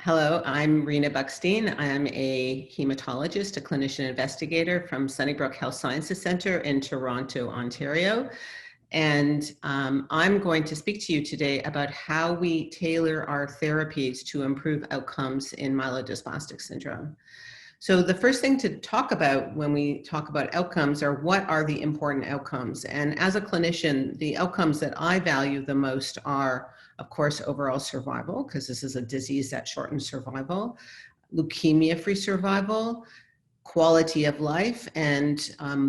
Hello, I'm Rena Buckstein. I'm a hematologist, a clinician investigator from Sunnybrook Health Sciences Centre in Toronto, Ontario. And I'm going to speak to you today about how we tailor our therapies to improve outcomes in myelodysplastic syndrome. So the first thing to talk about when we talk about outcomes are what are the important outcomes. And as a clinician, the outcomes that I value the most are, of course, overall survival, because this is a disease that shortens survival, leukemia-free survival, quality of life, and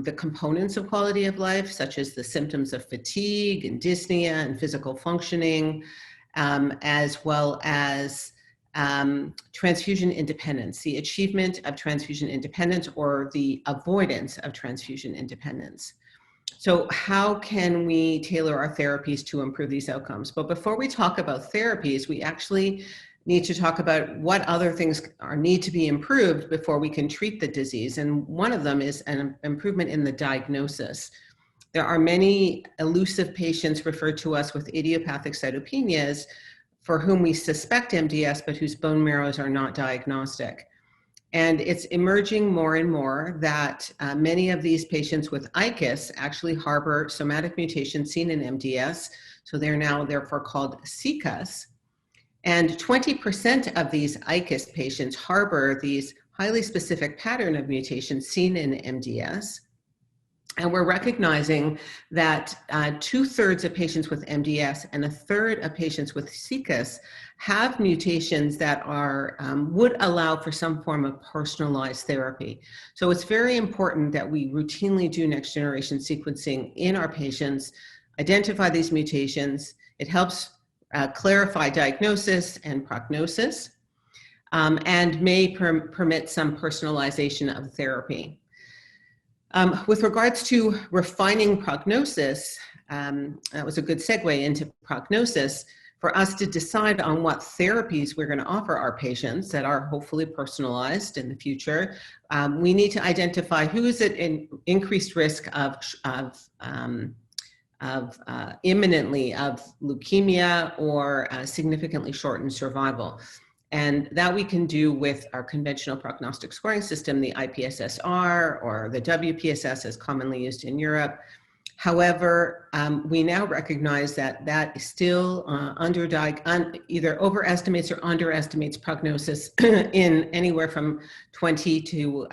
the components of quality of life, such as the symptoms of fatigue and dyspnea and physical functioning, as well as transfusion independence, the achievement of transfusion independence or the avoidance of transfusion independence. So how can we tailor our therapies to improve these outcomes? But before we talk about therapies, we actually need to talk about what other things need to be improved before we can treat the disease. And one of them is an improvement in the diagnosis. There are many elusive patients referred to us with idiopathic cytopenias for whom we suspect MDS, but whose bone marrows are not diagnostic. And it's emerging more and more that many of these patients with ICUS actually harbor somatic mutations seen in MDS. So they're now therefore called CCUS. And 20% of these ICUS patients harbor these highly specific pattern of mutations seen in MDS. And we're recognizing that 2/3 of patients with MDS and 1/3 of patients with CCUS have mutations that are would allow for some form of personalized therapy. So it's very important that we routinely do next generation sequencing in our patients, identify these mutations. It helps clarify diagnosis and prognosis, and may permit some personalization of therapy. With regards to refining prognosis, that was a good segue into prognosis. For us to decide on what therapies we're going to offer our patients that are hopefully personalized in the future, we need to identify who is at increased risk of imminently of leukemia or significantly shortened survival. And that we can do with our conventional prognostic scoring system, the IPSS-R or the WPSS as commonly used in Europe. However, we now recognize that that is still either overestimates or underestimates prognosis in anywhere from 20 to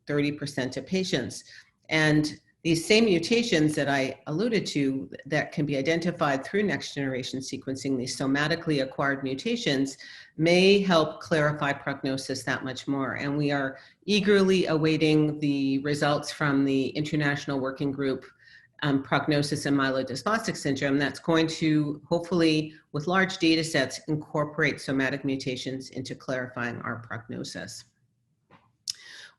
30% of patients. And these same mutations that I alluded to that can be identified through next generation sequencing, these somatically acquired mutations, may help clarify prognosis that much more. And we are eagerly awaiting the results from the International Working Group Prognosis in Myelodysplastic Syndrome that's going to hopefully, with large data sets, incorporate somatic mutations into clarifying our prognosis.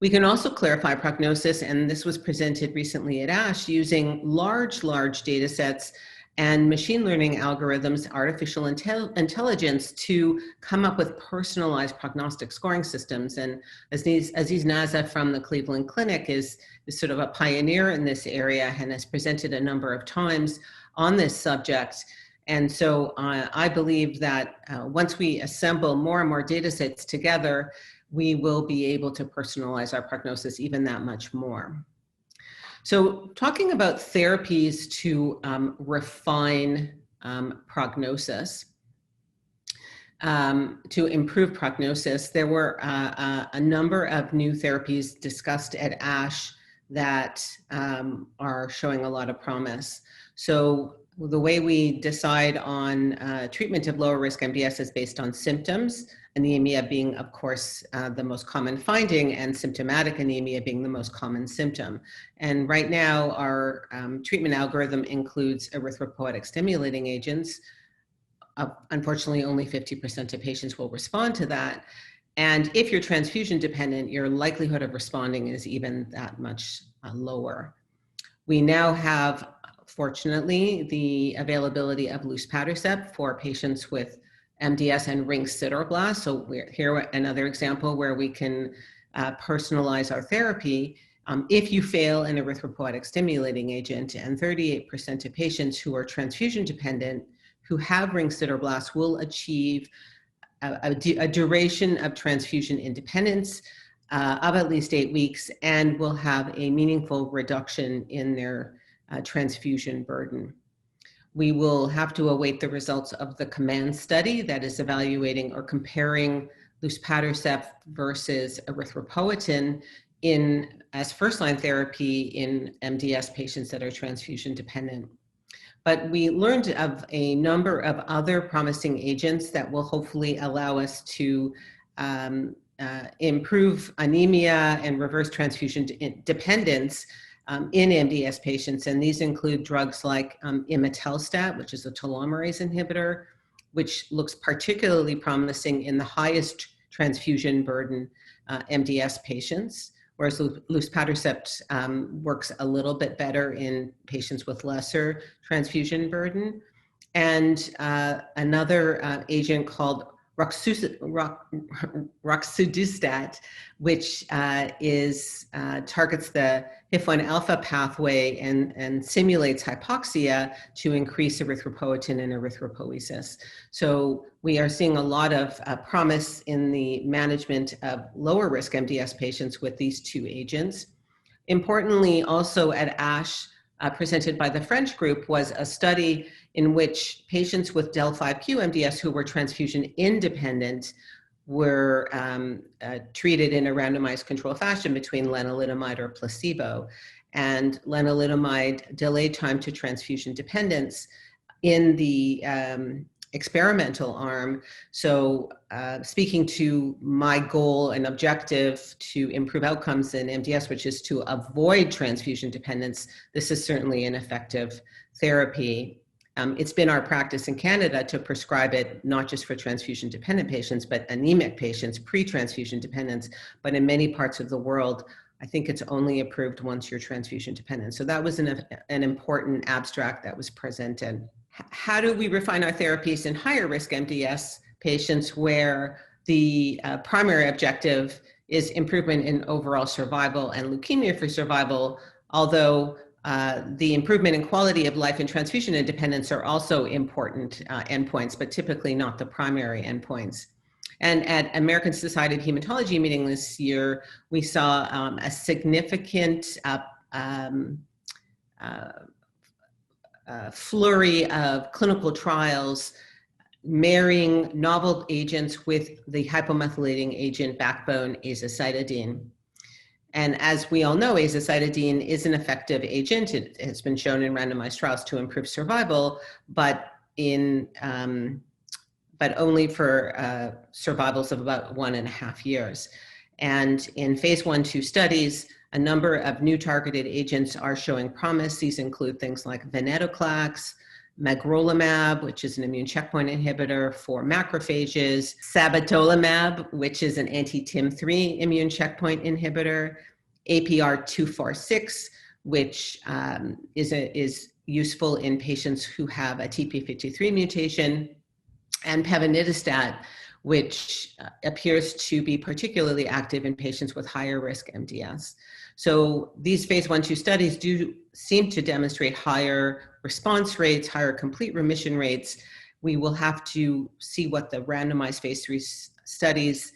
We can also clarify prognosis, and this was presented recently at ASH, using large data sets and machine learning algorithms, artificial intelligence to come up with personalized prognostic scoring systems. And Aziz Naza from the Cleveland Clinic is sort of a pioneer in this area and has presented a number of times on this subject. And so I believe that once we assemble more and more data sets together, we will be able to personalize our prognosis even that much more. So talking about therapies to refine prognosis, to improve prognosis, there were a number of new therapies discussed at ASH that are showing a lot of promise. So the way we decide on treatment of lower risk MDS is based on symptoms, anemia being, of course, the most common finding, and symptomatic anemia being the most common symptom. And right now, our treatment algorithm includes erythropoietic stimulating agents. Unfortunately, only 50% of patients will respond to that. And if you're transfusion dependent, your likelihood of responding is even that much lower. We now have, fortunately, the availability of luspatercept for patients with MDS and ring sideroblasts. So we're here another example where we can personalize our therapy. If you fail an erythropoietic stimulating agent, and 38% of patients who are transfusion dependent who have ring sideroblasts will achieve a duration of transfusion independence of at least 8 weeks, and will have a meaningful reduction in their transfusion burden. We will have to await the results of the COMMAND study that is evaluating or comparing luspatercept versus erythropoietin as first-line therapy in MDS patients that are transfusion dependent. But we learned of a number of other promising agents that will hopefully allow us to improve anemia and reverse transfusion dependence in MDS patients. And these include drugs like imetelstat, which is a telomerase inhibitor, which looks particularly promising in the highest transfusion burden MDS patients, whereas luspatercept works a little bit better in patients with lesser transfusion burden. And another agent called roxadustat, which targets the HIF-1 alpha pathway and simulates hypoxia to increase erythropoietin and erythropoiesis. So we are seeing a lot of promise in the management of lower risk MDS patients with these two agents. Importantly, also at ASH, presented by the French group, was a study in which patients with del(5q) MDS who were transfusion independent were treated in a randomized control fashion between lenalidomide or placebo. And lenalidomide delayed time to transfusion dependence in the experimental arm. So speaking to my goal and objective to improve outcomes in MDS, which is to avoid transfusion dependence, this is certainly an effective therapy. It's been our practice in Canada to prescribe it not just for transfusion dependent patients, but anemic patients, pre-transfusion dependence. But in many parts of the world, I think it's only approved once you're transfusion dependent. So that was an important abstract that was presented. How do we refine our therapies in higher risk MDS patients where the primary objective is improvement in overall survival and leukemia-free survival, although the improvement in quality of life and transfusion independence are also important endpoints, but typically not the primary endpoints. And at American Society of Hematology meeting this year, we saw a significant flurry of clinical trials marrying novel agents with the hypomethylating agent backbone azacitidine. And as we all know, azacitidine is an effective agent. It has been shown in randomized trials to improve survival, but only for survivals of about 1.5 years. And in phase 1/2 studies, a number of new targeted agents are showing promise. These include things like venetoclax, magrolimab, which is an immune checkpoint inhibitor for macrophages, sabatolimab, which is an anti-TIM3 immune checkpoint inhibitor, APR-246, which is useful in patients who have a TP53 mutation, and pevonedistat, which appears to be particularly active in patients with higher risk MDS. So these phase 1/2 studies do seem to demonstrate higher response rates, higher complete remission rates. We will have to see what the randomized phase 3 studies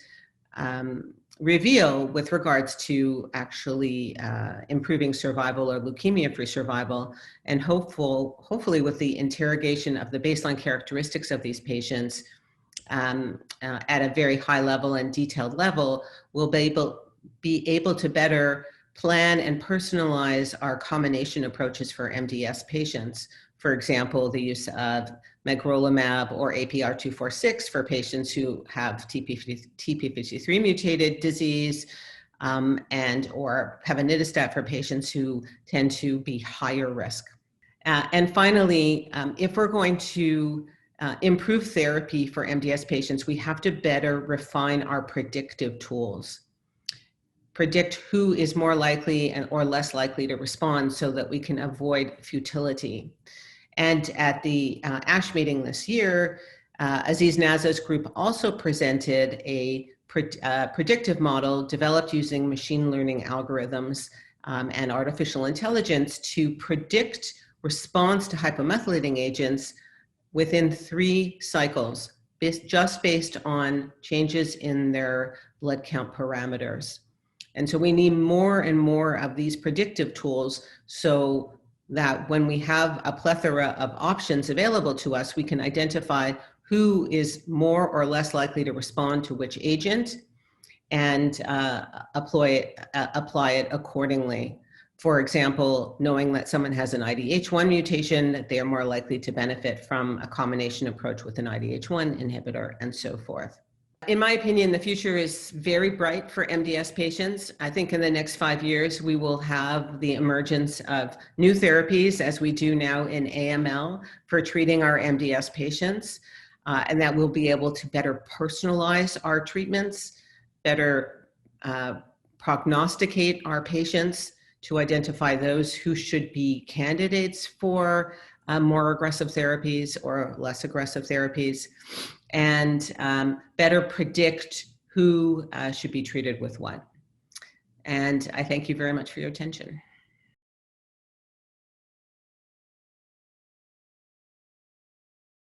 reveal with regards to actually improving survival or leukemia-free survival, and hopefully with the interrogation of the baseline characteristics of these patients at a very high level and detailed level, we'll be able to better plan and personalize our combination approaches for MDS patients. For example, the use of magrolimab or APR-246 for patients who have TP53 mutated disease, and or pevonedistat for patients who tend to be higher risk. And finally, if we're going to improve therapy for MDS patients, we have to better refine our predictive tools. Predict who is more likely or less likely to respond so that we can avoid futility. And at the ASH meeting this year, Aziz Naza's group also presented a predictive model developed using machine learning algorithms and artificial intelligence to predict response to hypomethylating agents within 3 cycles just based on changes in their blood count parameters. And so we need more and more of these predictive tools so that when we have a plethora of options available to us, we can identify who is more or less likely to respond to which agent and apply it accordingly. For example, knowing that someone has an IDH1 mutation, that they are more likely to benefit from a combination approach with an IDH1 inhibitor, and so forth. In my opinion, the future is very bright for MDS patients. I think in the next 5 years, we will have the emergence of new therapies, as we do now in AML, for treating our MDS patients, and that we'll be able to better personalize our treatments, better prognosticate our patients to identify those who should be candidates for more aggressive therapies or less aggressive therapies, and better predict who should be treated with what. And I thank you very much for your attention.